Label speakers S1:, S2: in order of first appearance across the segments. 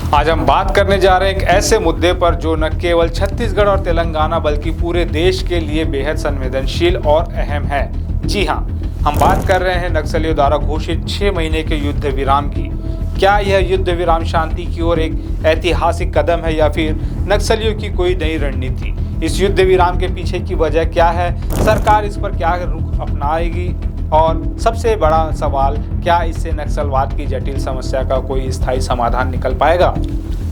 S1: आज हम बात करने जा रहे हैं एक ऐसे मुद्दे पर जो न केवल छत्तीसगढ़ और तेलंगाना बल्कि पूरे देश के लिए बेहद संवेदनशील और अहम है। जी हाँ, हम बात कर रहे हैं नक्सलियों द्वारा घोषित 6 महीने के युद्ध विराम की। क्या यह युद्ध विराम शांति की ओर एक ऐतिहासिक कदम है या फिर नक्सलियों की कोई नई रणनीति? इस युद्ध विराम के पीछे की वजह क्या है? सरकार इस पर क्या रुख अपनाएगी? और सबसे बड़ा सवाल, क्या इससे नक्सलवाद की जटिल समस्या का कोई स्थायी समाधान निकल पाएगा?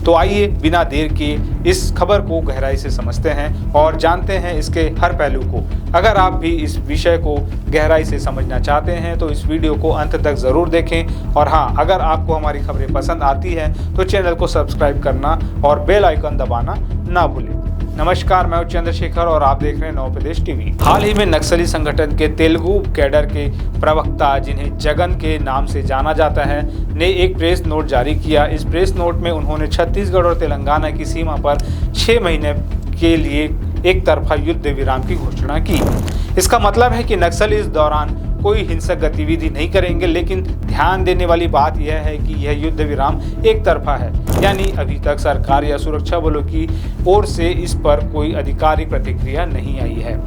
S1: तो आइए बिना देर किए इस खबर को गहराई से समझते हैं और जानते हैं इसके हर पहलू को। अगर आप भी इस विषय को गहराई से समझना चाहते हैं तो इस वीडियो को अंत तक ज़रूर देखें। और हाँ, अगर आपको हमारी खबरें पसंद आती हैं तो चैनल को सब्सक्राइब करना और बेल आइकन दबाना ना भूलें। नमस्कार, मैं हूं चंद्रशेखर और आप देख रहे हैं नव प्रदेश टीवी। हाल ही में नक्सली संगठन के तेलुगु कैडर के प्रवक्ता, जिन्हें जगन के नाम से जाना जाता है, ने एक प्रेस नोट जारी किया। इस प्रेस नोट में उन्होंने छत्तीसगढ़ और तेलंगाना की सीमा पर 6 महीने के लिए एक तरफा युद्ध विराम की घोषणा की। इसका मतलब है कि नक्सल इस दौरान कोई हिंसक गतिविधि नहीं करेंगे, लेकिन ध्यान देने वाली बात यह है कि यह युद्ध विराम एक तरफा है, यानी अभी तक सरकार या सुरक्षा बलों की ओर से इस पर कोई आधिकारिक प्रतिक्रिया नहीं आई है।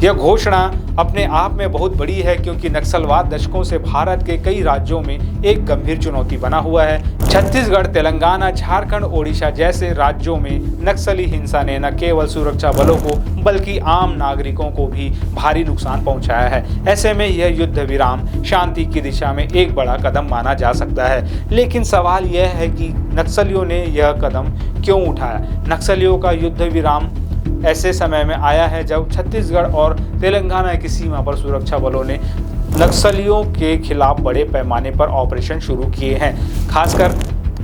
S1: यह घोषणा अपने आप में बहुत बड़ी है क्योंकि नक्सलवाद दशकों से भारत के कई राज्यों में एक गंभीर चुनौती बना हुआ है। छत्तीसगढ़, तेलंगाना, झारखंड, ओडिशा जैसे राज्यों में नक्सली हिंसा ने न केवल सुरक्षा बलों को बल्कि आम नागरिकों को भी भारी नुकसान पहुंचाया है। ऐसे में यह युद्ध विराम शांति की दिशा में एक बड़ा कदम माना जा सकता है। लेकिन सवाल यह है कि नक्सलियों ने यह कदम क्यों उठाया? नक्सलियों का युद्ध विराम ऐसे समय में आया है जब छत्तीसगढ़ और तेलंगाना की सीमा पर सुरक्षा बलों ने नक्सलियों के खिलाफ बड़े पैमाने पर ऑपरेशन शुरू किए हैं। खासकर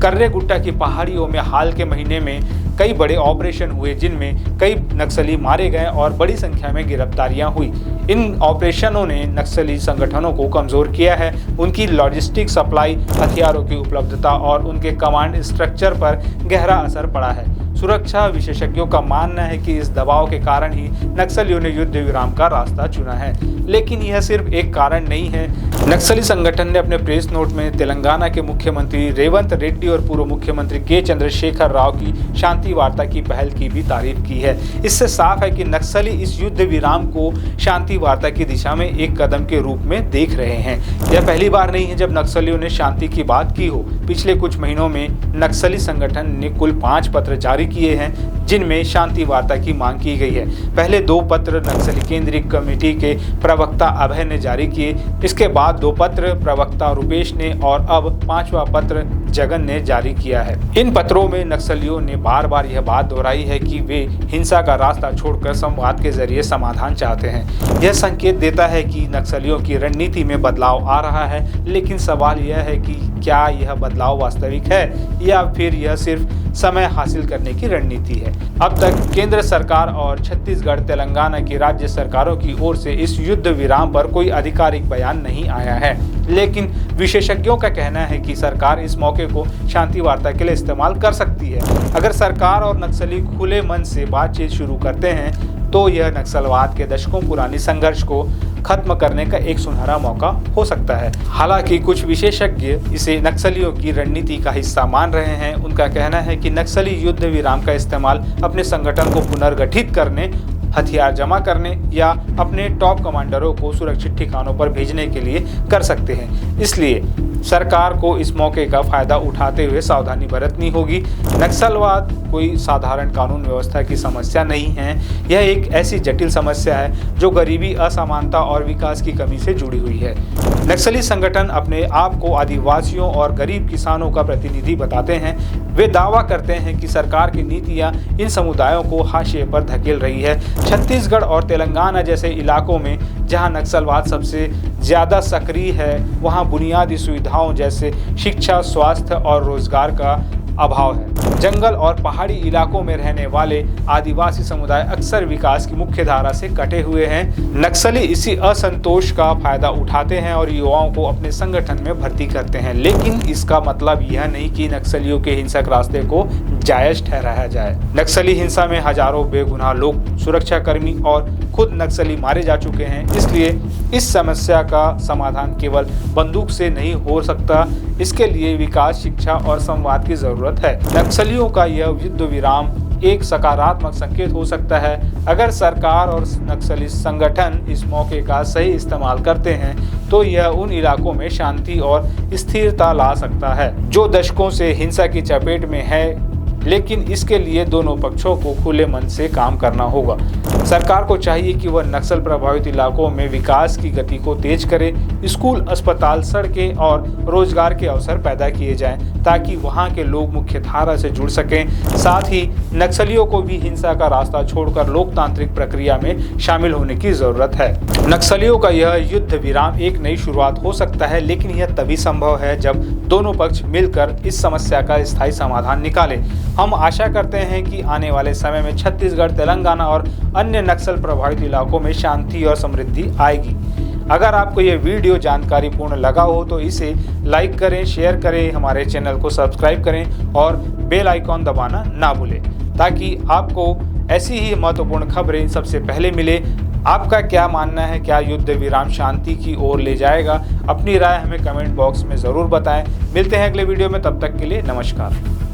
S1: कर्रे गुट्टा की पहाड़ियों में हाल के महीने में कई बड़े ऑपरेशन हुए, जिनमें कई नक्सली मारे गए और बड़ी संख्या में गिरफ्तारियां हुई। इन ऑपरेशनों ने नक्सली संगठनों को कमज़ोर किया है। उनकी लॉजिस्टिक सप्लाई, हथियारों की उपलब्धता और उनके कमांड स्ट्रक्चर पर गहरा असर पड़ा है। सुरक्षा विशेषज्ञों का मानना है कि इस दबाव के कारण ही नक्सलियों ने युद्ध विराम का रास्ता चुना है। लेकिन यह सिर्फ एक कारण नहीं है। नक्सली संगठन ने अपने प्रेस नोट में तेलंगाना के मुख्यमंत्री रेवंत रेड्डी और पूर्व मुख्यमंत्री के चंद्रशेखर राव की शांति वार्ता की पहल की भी तारीफ की है। इससे साफ है कि नक्सली इस युद्ध विराम को शांति वार्ता की दिशा में एक कदम के रूप में देख रहे हैं। यह पहली बार नहीं है जब नक्सलियों ने शांति की बात की हो। पिछले कुछ महीनों में नक्सली संगठन ने कुल 5 पत्र जारी किए हैं जिनमें शांति वार्ता की मांग की गई है। पहले 2 पत्र नक्सली केंद्रीय कमेटी के प्रवक्ता अभय ने जारी किए, इसके बाद 2 पत्र प्रवक्ता रुपेश ने और अब 5वां पत्र जगन ने जारी किया है। इन पत्रों में नक्सलियों ने बार बार यह बात दोहराई है कि वे हिंसा का रास्ता छोड़कर संवाद के जरिए समाधान चाहते हैं। यह संकेत देता है कि नक्सलियों की रणनीति में बदलाव आ रहा है, लेकिन सवाल यह है कि क्या यह बदलाव वास्तविक है या फिर यह सिर्फ समय हासिल करने की रणनीति है। अब तक केंद्र सरकार और छत्तीसगढ़, तेलंगाना की राज्य सरकारों की ओर से इस युद्ध विराम पर कोई आधिकारिक बयान नहीं आया है, लेकिन विशेषज्ञों का कहना है कि सरकार इस मौके को शांति वार्ता के लिए इस्तेमाल कर सकती है। अगर सरकार और नक्सली खुले मन से बातचीत शुरू करते हैं तो यह नक्सलवाद के दशकों पुरानी संघर्ष को खत्म करने का एक सुनहरा मौका हो सकता है। हालांकि कुछ विशेषज्ञ इसे नक्सलियों की रणनीति का हिस्सा मान रहे हैं। उनका कहना है कि नक्सली युद्ध विराम का इस्तेमाल अपने संगठन को पुनर्गठित करने, हथियार जमा करने या अपने टॉप कमांडरों को सुरक्षित ठिकानों पर भेजने के लिए कर सकते हैं। इसलिए सरकार को इस मौके का फायदा उठाते हुए सावधानी बरतनी होगी। नक्सलवाद कोई साधारण कानून व्यवस्था की समस्या नहीं है। यह एक ऐसी जटिल समस्या है जो गरीबी, असमानता और विकास की कमी से जुड़ी हुई है। नक्सली संगठन अपने आप को आदिवासियों और गरीब किसानों का प्रतिनिधि बताते हैं। वे दावा करते हैं कि सरकार की नीतियां इन समुदायों को हाशिए पर धकेल रही है। छत्तीसगढ़ और तेलंगाना जैसे इलाकों में जहां नक्सलवाद सबसे ज़्यादा सक्रिय है, वहां बुनियादी सुविधाओं जैसे शिक्षा, स्वास्थ्य और रोजगार का अभाव है। जंगल और पहाड़ी इलाकों में रहने वाले आदिवासी समुदाय अक्सर विकास की मुख्य धारा से कटे हुए हैं। नक्सली इसी असंतोष का फायदा उठाते हैं और युवाओं को अपने संगठन में भर्ती करते हैं, लेकिन इसका मतलब यह नहीं कि नक्सलियों के हिंसक रास्ते को जायज ठहराया जाए। नक्सली हिंसा में हजारों बेगुनाह लोग, सुरक्षाकर्मी और खुद नक्सली मारे जा चुके हैं। इसलिए इस समस्या का समाधान केवल बंदूक से नहीं हो सकता। इसके लिए विकास, शिक्षा और संवाद की जरूरत है। नक्सलियों का यह युद्ध विराम एक सकारात्मक संकेत हो सकता है। अगर सरकार और नक्सली संगठन इस मौके का सही इस्तेमाल करते हैं तो यह उन इलाकों में शांति और स्थिरता ला सकता है जो दशकों से हिंसा की चपेट में है। लेकिन इसके लिए दोनों पक्षों को खुले मन से काम करना होगा। सरकार को चाहिए कि वह नक्सल प्रभावित इलाकों में विकास की गति को तेज करे। स्कूल, अस्पताल, सड़कें और रोजगार के अवसर पैदा किए जाएं ताकि वहां के लोग मुख्य धारा से जुड़ सकें। साथ ही नक्सलियों को भी हिंसा का रास्ता छोड़कर लोकतांत्रिक प्रक्रिया में शामिल होने की जरूरत है। नक्सलियों का यह युद्ध विराम एक नई शुरुआत हो सकता है, लेकिन यह तभी संभव है जब दोनों पक्ष मिलकर इस समस्या का स्थायी समाधान निकालें। हम आशा करते हैं कि आने वाले समय में छत्तीसगढ़, तेलंगाना और अन्य नक्सल प्रभावित इलाकों में शांति और समृद्धि आएगी। अगर आपको यह वीडियो जानकारीपूर्ण लगा हो तो इसे लाइक करें, शेयर करें, हमारे चैनल को सब्सक्राइब करें और बेल आइकॉन दबाना ना भूलें ताकि आपको ऐसी ही महत्वपूर्ण खबरें सबसे पहले मिले। आपका क्या मानना है? क्या युद्ध विराम शांति की ओर ले जाएगा? अपनी राय हमें कमेंट बॉक्स में ज़रूर बताएं। मिलते हैं अगले वीडियो में, तब तक के लिए नमस्कार।